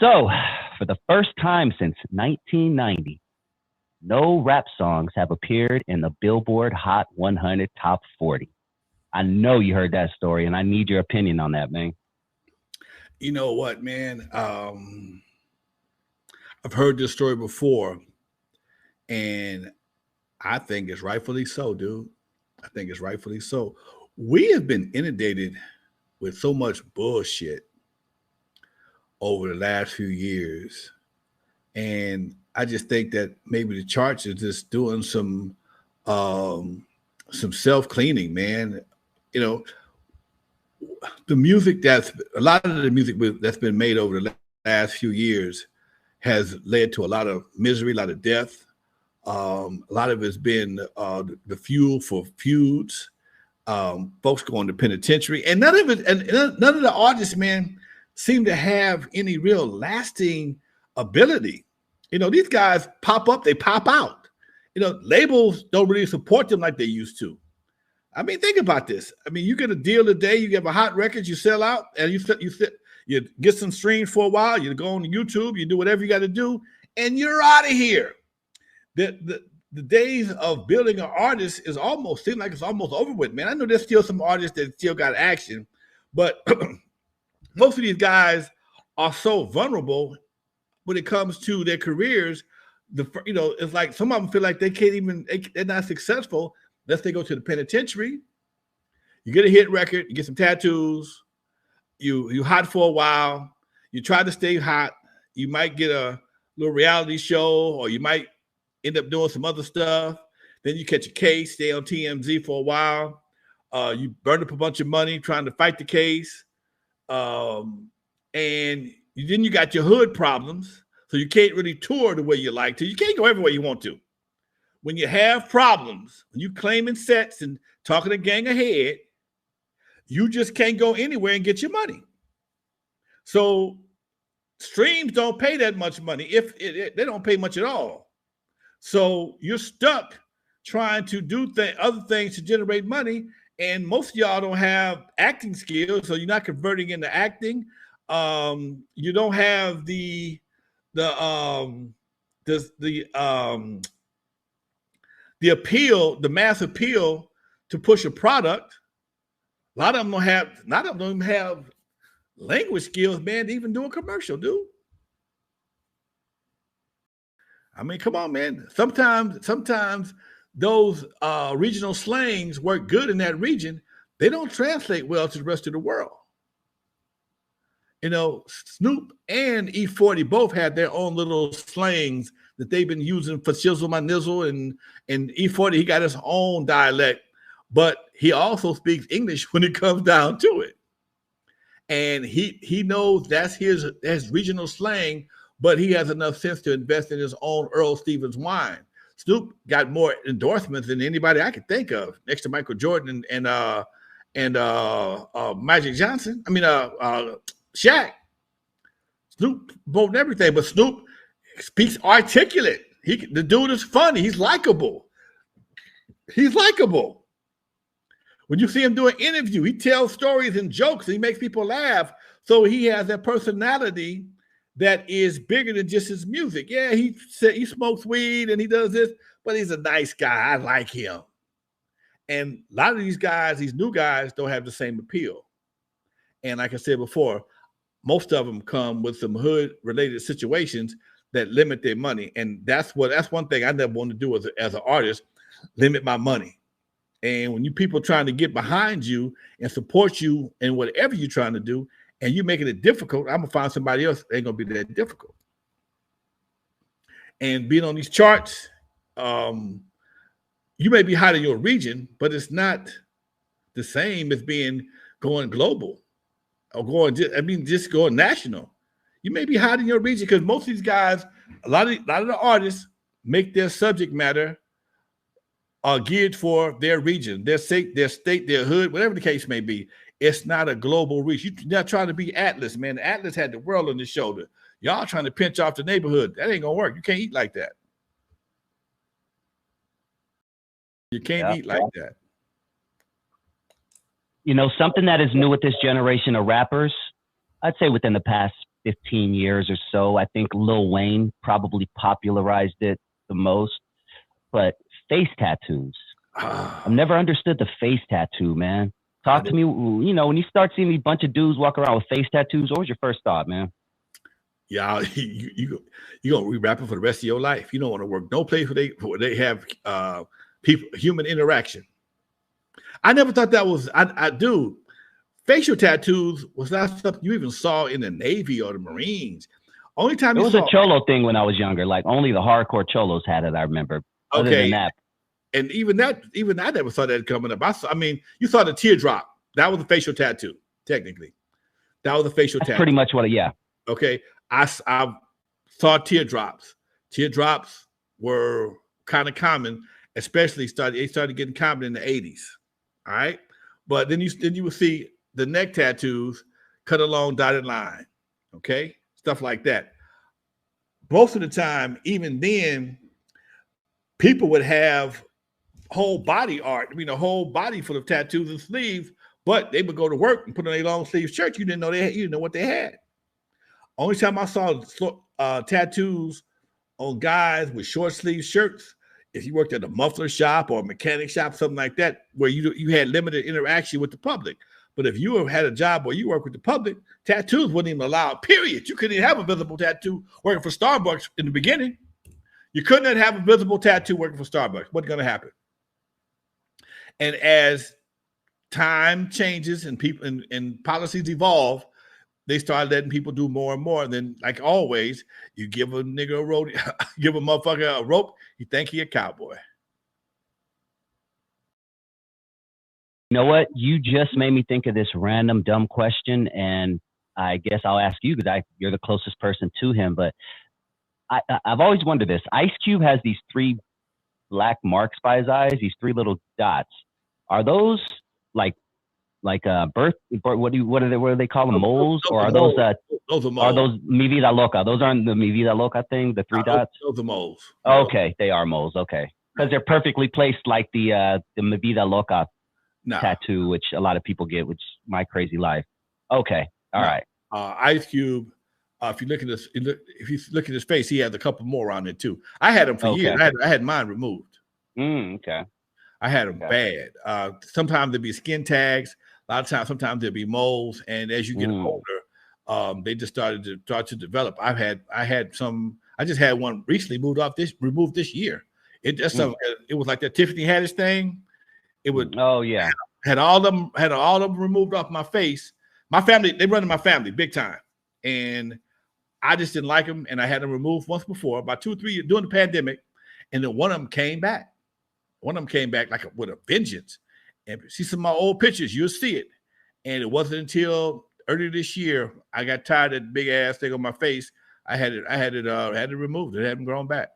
So, for the first time since 1990, no rap songs have appeared in the Billboard Hot 100 Top 40. I know you heard that story, and I need your opinion on that, man. You know what, man? I've heard this story before, and I think it's rightfully so, dude. I think it's rightfully so. We have been inundated with so much bullshit over the last few years. And I just think that maybe the charts are just doing some self-cleaning, man. You know, the music that's a lot of the music that's been made over the last few years has led to a lot of misery, a lot of death. A lot of it's been the fuel for feuds, folks going to penitentiary, and none of it, and none of the artists, man, seem to have any real lasting ability. You know, these guys pop up, they pop out. You know, labels don't really support them like they used to. I mean, think about this. I mean, you get a deal today, you get a hot record, you sell out, and you get some streams for a while, you go on YouTube, you do whatever you got to do, and you're out of here. The days of building an artist is almost seem like it's almost over with, man. I know there's still some artists that still got action, but most of these guys are so vulnerable when it comes to their careers. It's like some of them feel like they can't even, they're not successful unless they go to the penitentiary. You get a hit record, you get some tattoos, you hot for a while, you try to stay hot, you might get a little reality show, or you might end up doing some other stuff. Then you catch a case, stay on TMZ for a while. You burn up a bunch of money trying to fight the case. And then you got your hood problems. So you can't really tour the way you like to. You can't go everywhere you want to. When you have problems, when you claiming sets and talking a gang ahead, you just can't go anywhere and get your money. So streams don't pay that much money. They don't pay much at all. So you're stuck trying to do other things to generate money, and most of y'all don't have acting skills, so you're not converting into acting. You don't have the appeal, the mass appeal to push a product. A lot of them don't even have language skills, man, to even do a commercial, dude. I mean, come on, man. Sometimes those regional slangs work good in that region. They don't translate well to the rest of the world. You know, Snoop and E40 both had their own little slangs that they've been using for shizzle my nizzle, and E40, he got his own dialect, but he also speaks English when it comes down to it. And he knows that's his regional slang, but he has enough sense to invest in his own Earl Stevens wine. Snoop got more endorsements than anybody I could think of, next to Michael Jordan and Magic Johnson. I mean, Shaq. Snoop voted everything, but Snoop speaks articulate. The dude is funny. He's likable. When you see him do an interview, he tells stories and jokes, and he makes people laugh. So he has that personality that is bigger than just his music. Yeah, he smokes weed and he does this, but he's a nice guy. I like him. And a lot of these guys, these new guys, don't have the same appeal. And like I said before, most of them come with some hood-related situations that limit their money. And that's one thing I never want to do as an artist, limit my money. And when you people trying to get behind you and support you in whatever you're trying to do, and you're making it difficult, I'm gonna find somebody else that ain't gonna be that difficult. And being on these charts, you may be hot in your region, but it's not the same as going global or just going national. You may be hot in your region because most of these guys, a lot of the artists make their subject matter geared for their region, their state, their hood, whatever the case may be. It's not a global reach. You're not trying to be Atlas, man. Atlas had the world on his shoulder. Y'all trying to pinch off the neighborhood. That ain't gonna work. You can't eat like that. You can't eat like that. You know, something that is new with this generation of rappers, I'd say within the past 15 years or so. I think Lil Wayne probably popularized it the most. But face tattoos. I've never understood the face tattoo, man. Talk to me. You know, when you start seeing a bunch of dudes walk around with face tattoos, what was your first thought, man? Yeah, you gonna rewrap it for the rest of your life. You don't want to work no place where they have people human interaction. I never thought that was I do. Facial tattoos was not something you even saw in the Navy or the Marines. Only time it was a cholo thing when I was younger. Like only the hardcore cholos had it. I remember. Other than that, and even I never saw that coming up. I mean, you saw the teardrop. That was a facial tattoo. Technically, that was a facial tattoo. Pretty much what. Yeah. Okay. I saw teardrops. Teardrops were kind of common, especially they started getting common in the 80s. All right. But then you would see the neck tattoos, cut along dotted line. Okay. Stuff like that. Most of the time, even then, people would have whole body art. I mean, a whole body full of tattoos and sleeves, but they would go to work and put on a long sleeve shirt. You didn't know what they had. Only time I saw tattoos on guys with short sleeve shirts, if you worked at a muffler shop or a mechanic shop, something like that, where you had limited interaction with the public. But if you had a job where you work with the public, tattoos wasn't even allowed, period. You couldn't even have a visible tattoo working for Starbucks in the beginning. You couldn't have a visible tattoo working for Starbucks. What's going to happen? And as time changes and people and policies evolve, they start letting people do more and more. And then, like always, you give a nigga a rope, give a motherfucker a rope, you think he a cowboy. You know what? You just made me think of this random dumb question, and I guess I'll ask you because you're the closest person to him. But I've always wondered this. Ice Cube has these 3 black marks by his eyes, these 3 little dots. Are those like birth? What do they call them? Moles? Or are those are moles. Are those mi vida loca? Those aren't the mi vida loca thing. The 3 dots. Those are moles. Okay, they are moles. Okay, because they're perfectly placed like the mi vida loca tattoo, which a lot of people get, which is my crazy life. Okay, all right. Ice Cube. If you look at his face, he has a couple more on it too. I had them for years. I had mine removed. Okay. I had them bad. Sometimes there'd be skin tags. A lot of times, sometimes there'd be moles. And as you get older, they just start to develop. I had some. I just had one recently removed this year. It just it was like that Tiffany Haddish thing. It would. Oh yeah. Had all of them removed off my face. My family, they run in my family big time, and I just didn't like them, and I had them removed once before, about 2 or 3 years during the pandemic, and then one of them came back. One of them came back like with a vengeance. And see some of my old pictures, you'll see it. And it wasn't until earlier this year I got tired of that big ass thing on my face. I had it removed. It hadn't grown back.